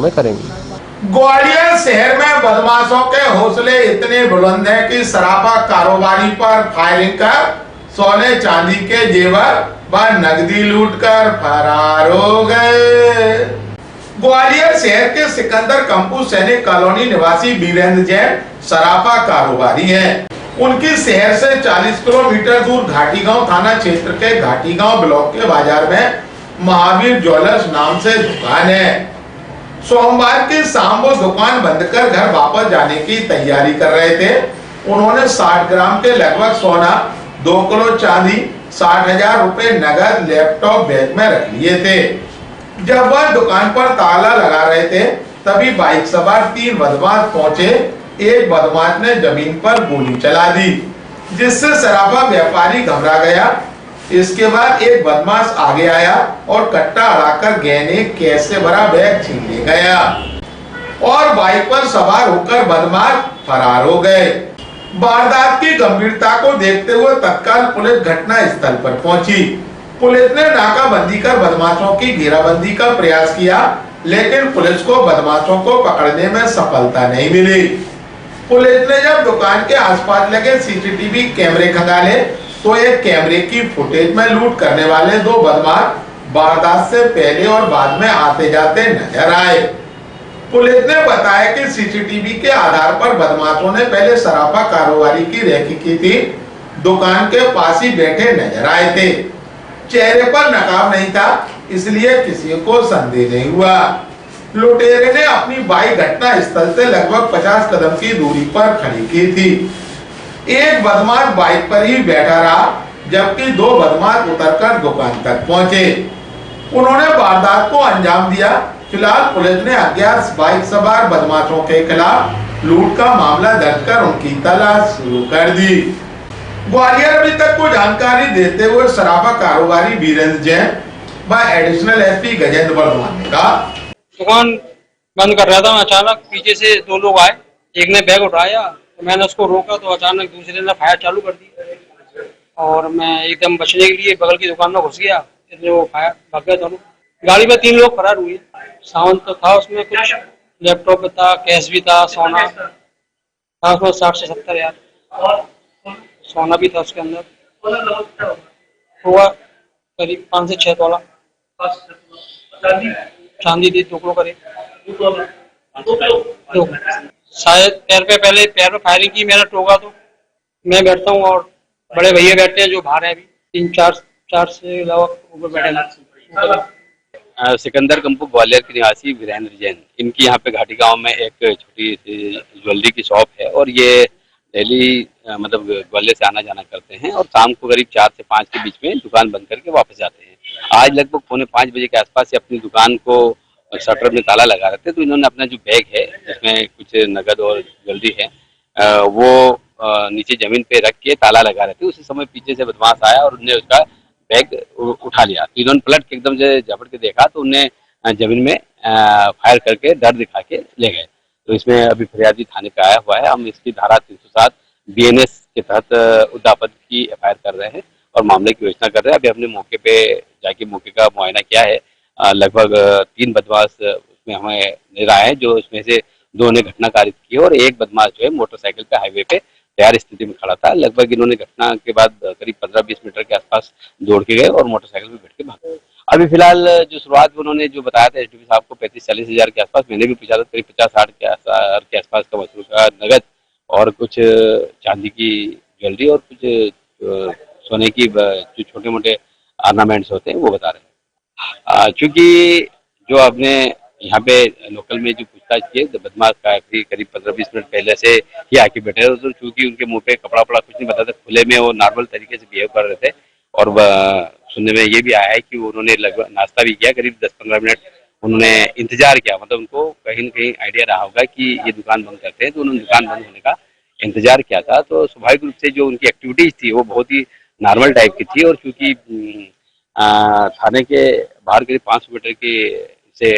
में करेंगे। ग्वालियर शहर में बदमाशों के हौसले इतने बुलंद हैं कि सराफा कारोबारी पर फायरिंग कर सोने चांदी के जेवर व नकदी लूटकर फरार हो गए। ग्वालियर शहर के सिकंदर कंपू सैनिक कॉलोनी निवासी वीरेंद्र जैन सराफा कारोबारी हैं। उनकी शहर से 40 किलोमीटर दूर घाटीगांव थाना क्षेत्र के घाटीगांव ब्लॉक के बाजार में महावीर ज्वेलर्स नाम से दुकान है। सोमवार की शाम वो दुकान बंद कर घर वापस जाने की तैयारी कर रहे थे। उन्होंने 60 ग्राम के लगभग सोना, 2 किलो चांदी, 60,000 रुपए नगद लैपटॉप बैग में रख लिए थे। जब वह दुकान पर ताला लगा रहे थे तभी बाइक सवार 3 बदमाश पहुंचे। एक बदमाश ने जमीन पर गोली चला दी, जिससे सराफा व्यापारी घबरा गया। इसके बाद एक बदमाश आगे आया और कट्टा अड़ाकर गहने कैश से भरा बैग छीन ले गया और बाइक पर सवार होकर बदमाश फरार हो गए। वारदात की गंभीरता को देखते हुए तत्काल पुलिस घटना स्थल पर पहुंची। पुलिस ने नाकाबंदी कर बदमाशों की घेराबंदी का प्रयास किया, लेकिन पुलिस को बदमाशों को पकड़ने में सफलता नहीं मिली। पुलिस ने जब दुकान के आसपास लगे सीसीटीवी कैमरे खंगाले तो एक कैमरे की फुटेज में लूट करने वाले 2 बदमाश वारदात से पहले और बाद में आते जाते नजर आए। पुलिस ने बताया कि सीसीटीवी के आधार पर बदमाशों ने पहले सराफा कारोबारी की रेकी की थी। दुकान के पास ही बैठे नजर आए थे। चेहरे पर नकाब नहीं था, इसलिए किसी को संदेह नहीं हुआ। लुटेरे ने अपनी बाइक घटना स्थल से लगभग 50 कदम की दूरी पर खड़ी की थी। एक बदमाश बाइक पर ही बैठा रहा, जबकि 2 बदमाश उतरकर दुकान तक पहुंचे। उन्होंने वारदात को अंजाम दिया। फिलहाल पुलिस ने अज्ञात बाइक सवार बदमाशों के खिलाफ लूट का मामला दर्ज कर उनकी तलाश शुरू कर दी। ग्वालियर अभी तक को जानकारी देते हुए सराफा कारोबारी वीरेंद्र जैन व एडिशनल एसपी गजेंद्र वर्धमान ने कहा, दुकान बंद कर रहा था, अचानक पीछे से 2 लोग आए। एक ने बैग उठाया तो मैंने उसको रोका तो अचानक दूसरे ने फायर चालू कर दी और मैं एकदम बचने के लिए बगल की दुकान में घुस गया। इसलिए वो फायर भाग गए दोनों। गाड़ी में 3 लोग फरार हुए। सामान तो था उसमें, कुछ लैपटॉप था, कैश भी था, सोना था उसमें 60 से 70 हजार। सोना भी था उसके अंदर, हुआ करीब 5 से 6 तोला। चांदी थी 2 किलो करीब। शायद पैर पे फायरिंग की, मैंने टोका तो मैं बैठता हूँ और बड़े भैया बैठते हैं जो बाहर है अभी 3-4 से अलावा ऊपर बैठे। सिकंदर कंपू ग्वालियर के निवासी वीरेंद्र जैन, इनकी यहाँ पे घाटी गांव में एक छोटी सी ज्वेलरी की शॉप है और ये डेली मतलब ग्वालियर से आना जाना करते हैं और शाम को करीब 4 से 5 के बीच में दुकान बंद करके वापस जाते हैं। आज लगभग 4:45 बजे के आसपास से अपनी दुकान को शटर में ताला लगा रहे थे, तो इन्होंने अपना जो बैग है जिसमें कुछ नगद और ज्वेलरी है वो नीचे जमीन पे रख के ताला लगा रहे थे। उसी समय पीछे से बदमाश आया और उन्होंने उसका बैग उठा लिया। तो इन्होंने पलट के एकदम से झपट के देखा तो उन्हें जमीन में फायर करके डर दिखा के ले गए। तो इसमें अभी फरियादी थाने पे आया हुआ है। हम इसकी धारा 307 BNS के तहत उद्धापद की FIR कर रहे हैं और मामले की विवेचना कर रहे हैं। अभी हमने मौके पे जाके मौके का मुआयना किया है। लगभग 3 बदमाश उसमें हमें नजर आए हैं, जो उसमें से 2 ने घटना कारित की और एक बदमाश जो है मोटरसाइकिल पे हाईवे पे तैयार स्थिति में खड़ा था। लगभग इन्होंने घटना के बाद करीब 15-20 मीटर के आसपास दौड़ के गए और मोटरसाइकिल पे बैठ के भागे। अभी फिलहाल जो शुरुआत में उन्होंने जो बताया था एसडीपी साहब को 35-40 हजार के आसपास, मैंने भी पूछा था करीब 50-60 के आसपास का वसूल का नगद और कुछ चांदी की ज्वेलरी और कुछ सोने की जो छोटे मोटे ऑर्नामेंट्स होते हैं वो बता रहे हैं। चूंकि जो आपने यहाँ पे लोकल में जो पूछताछ की है, बदमाश का करीब 15-20 मिनट पहले से ही आके बैठे थे, तो चूंकि उनके मुंह पे कपड़ा वपड़ा कुछ नहीं बता था, खुले में वो नॉर्मल तरीके से बिहेव कर रहे थे और सुनने में ये भी आया है कि उन्होंने लगभग नाश्ता भी किया। करीब 10-15 मिनट उन्होंने इंतजार किया, मतलब उनको कहीं न कहीं आइडिया रहा होगा कि ये दुकान बंद करते हैं, तो उन्होंने दुकान बंद होने का इंतजार किया था। तो स्वाभाविक रूप से जो उनकी एक्टिविटीज थी वो बहुत ही नॉर्मल टाइप की थी और चूंकि थाने के बाहर करीब 500 मीटर की से